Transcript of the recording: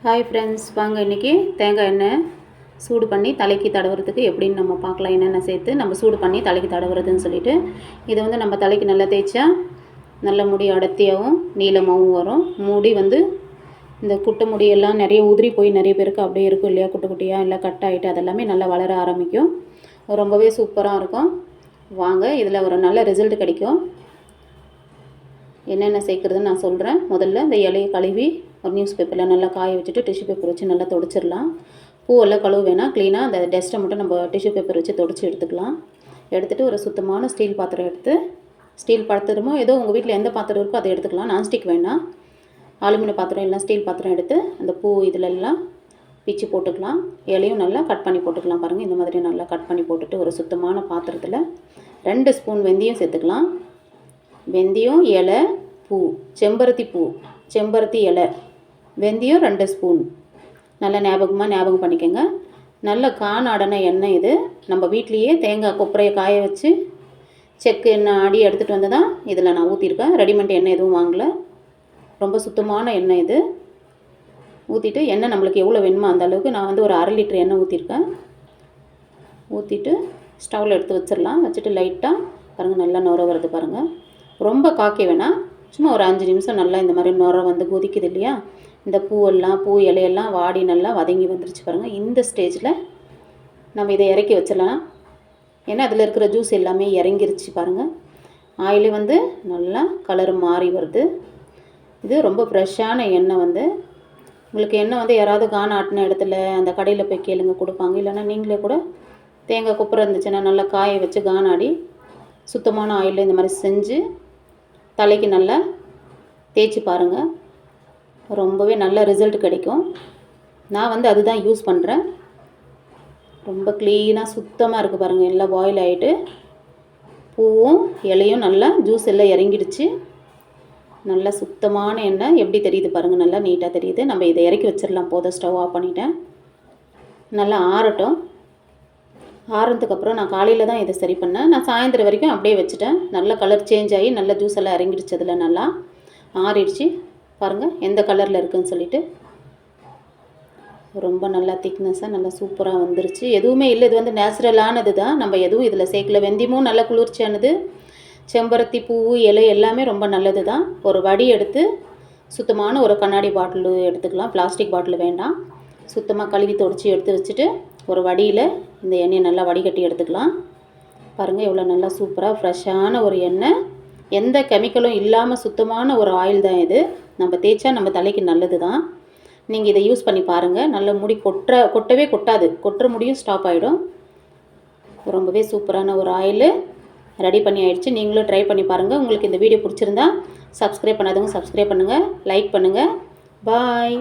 Hi friends, வாங்க இன்றைக்கி தேங்காய் எண்ணெய் சூடு பண்ணி தலைக்கு தடவுறதுக்கு எப்படின்னு நம்ம பார்க்கலாம். என்னென்ன சேர்த்து நம்ம சூடு பண்ணி தலைக்கு தடவுறதுன்னு சொல்லிட்டு, இதை வந்து நம்ம தலைக்கு நல்லா தேய்ச்சா நல்ல முடி அடர்த்தியாகவும் நீளமாகவும் வரும். முடி வந்து இந்த குட்டை முடியெல்லாம் நிறைய உதிரி போய் நிறைய பேருக்கு அப்படியே இருக்கும் இல்லையா, குட்டை குட்டியாக இல்லை கட் ஆகிட்டு அதெல்லாமே நல்லா வளர ஆரம்பிக்கும். ரொம்பவே சூப்பராக இருக்கும். வாங்க, இதில் ஒரு நல்ல ரிசல்ட் கிடைக்கும். என்னென்ன சேர்க்குறதுன்னு நான் சொல்கிறேன். முதல்ல இந்த இலையை கழுவி ஒரு நியூஸ் பேப்பரில் நல்லா காய வச்சுட்டு டிஷ்யூ பேப்பர் வச்சு நல்லா துடைச்சிடலாம். பூவெல்லாம் கழுவு வேணால், க்ளீனாக அந்த டஸ்ட்டை மட்டும் நம்ம டிஷ்யூ பேப்பர் வச்சு துடைச்சி எடுத்துக்கலாம். எடுத்துகிட்டு ஒரு சுத்தமான ஸ்டீல் பாத்திரம் எடுத்து, ஸ்டீல் பாத்திரமோ ஏதோ உங்கள் வீட்டில் எந்த பாத்திரம் இருக்கோ அதை எடுத்துக்கலாம். நான்ஸ்டிக் வேணாம், அலுமினியம் பாத்திரம் இல்லை ஸ்டீல் பாத்திரம் எடுத்து அந்த பூ இதிலெல்லாம் பிச்சு போட்டுக்கலாம். இலையும் நல்லா கட் பண்ணி போட்டுக்கலாம். பாருங்கள், இந்த மாதிரி நல்லா கட் பண்ணி போட்டுட்டு ஒரு சுத்தமான பாத்திரத்தில் 2 ஸ்பூன் வெந்தயம் சேர்த்துக்கலாம். வெந்தயம், இலை, பூ, செம்பருத்தி இலை, வெந்தயம் 2 ஸ்பூன். நல்லா ஞாபகம் பண்ணிக்கோங்க. நல்ல காணாடன எண்ணெய் இது. நம்ம வீட்லேயே தேங்காய் கொப்பரையை காய வச்சு செக்கு எண்ணெய் ஆடி எடுத்துகிட்டு வந்து தான் இதில் நான் ஊற்றிருக்கேன். ரெடிமேட் எண்ணெய் எதுவும் வாங்கலை. ரொம்ப சுத்தமான எண்ணெய் இது. ஊற்றிட்டு எண்ணெய் நம்மளுக்கு எவ்வளோ வேணுமோ அந்த அளவுக்கு நான் வந்து ஒரு 1/2 லிட்டர் எண்ணெய் ஊற்றிருக்கேன். ஊற்றிட்டு ஸ்டவ்வில் எடுத்து வச்சிடலாம். வச்சுட்டு லைட்டாக பாருங்கள் நல்லா நுர வருது பாருங்கள். ரொம்ப காக்க வேணாம், சும்மா ஒரு 5 நிமிஷம் நல்லா இந்த மாதிரி நுர வந்து கொதிக்குது இல்லையா, இந்த பூ இலையெல்லாம் வாடி நல்லா வதங்கி வந்துருச்சு பாருங்கள். இந்த ஸ்டேஜில் நம்ம இதை இறக்கி வச்சிடலாம். ஏன்னா அதில் இருக்கிற ஜூஸ் எல்லாமே இறங்கிருச்சு பாருங்கள். ஆயிலே வந்து நல்லா கலர் மாறி வருது. இது ரொம்ப ஃப்ரெஷ்ஷான எண்ணெய். வந்து உங்களுக்கு எண்ணெய் வந்து யாராவது கான் ஆட்டின இடத்துல அந்த கடையில் போய் கேளுங்க, கொடுப்பாங்க. இல்லைன்னா நீங்களே கூட தேங்காய் கொப்பரை இருந்துச்சுன்னா நல்லா காய வச்சு கான் ஆடி சுத்தமான ஆயிலில் இந்த மாதிரி செஞ்சு தலைக்கு நல்லா தேய்ச்சி பாருங்கள். ரொம்பவே நல்ல ரிசல்ட் கிடைக்கும். நான் வந்து அதுதான் யூஸ் பண்ணுறேன். ரொம்ப க்ளீனாக சுத்தமாக இருக்குது பாருங்கள். எல்லாம் பாயில் ஆகிட்டு பூவும் இலையும் நல்லா ஜூஸ் எல்லாம் இறங்கிடுச்சு. நல்லா சுத்தமான எண்ணெய் எப்படி தெரியுது பாருங்கள், நல்லா நீட்டாக தெரியுது. நம்ம இதை இறக்கி வச்சிடலாம். போதும், ஸ்டவ் ஆஃப் பண்ணிட்டேன். நல்லா ஆறட்டும். ஆறுனதுக்கப்புறம் நான் காலையில் தான் இதை சரி பண்ணேன். நான் சாயந்தரம் வரைக்கும் அப்படியே வச்சுட்டேன். நல்லா கலர் சேஞ்ச் ஆகி நல்லா ஜூஸ் எல்லாம் இறங்கிடுச்சு. அதில் நல்லா ஆறிடுச்சு பாருங்கள் எந்த கலரில் இருக்குதுன்னு சொல்லிட்டு. ரொம்ப நல்லா திக்னஸாக நல்லா சூப்பராக வந்துருச்சு. எதுவுமே இல்லை, இது வந்து நேச்சுரலானது தான். நம்ம எதுவும் இதில் சேர்க்கல. வெந்தயமும் நல்ல குளிர்ச்சியானது, செம்பருத்தி பூ இலை எல்லாமே ரொம்ப நல்லது தான். ஒரு வடி எடுத்து சுத்தமான ஒரு கண்ணாடி பாட்டில் எடுத்துக்கலாம். பிளாஸ்டிக் பாட்டில் வேண்டாம். சுத்தமாக கழுவி தொடச்சி எடுத்து வச்சுட்டு ஒரு வடியில் இந்த எண்ணெயை நல்லா வடிகட்டி எடுத்துக்கலாம். பாருங்கள் எவ்வளோ நல்லா சூப்பராக ஃப்ரெஷ்ஷான ஒரு எண்ணெய். எந்த கெமிக்கலும் இல்லாமல் சுத்தமான ஒரு ஆயில் தான் இது. நம்ம தேய்ச்சா நம்ம தலைக்கு நல்லது தான். நீங்கள் இதை யூஸ் பண்ணி பாருங்கள். நல்ல முடி கொட்டவே கொட்டாது. கொட்டுற முடியும் ஸ்டாப் ஆகிடும். ரொம்பவே சூப்பரான ஒரு ஆயில் ரெடி பண்ணி ஆயிடுச்சு. நீங்களும் ட்ரை பண்ணி பாருங்கள். உங்களுக்கு இந்த வீடியோ பிடிச்சிருந்தா சப்ஸ்கிரைப் பண்ணாதவங்க சப்ஸ்கிரைப் பண்ணுங்கள், லைக் பண்ணுங்கள். பாய்.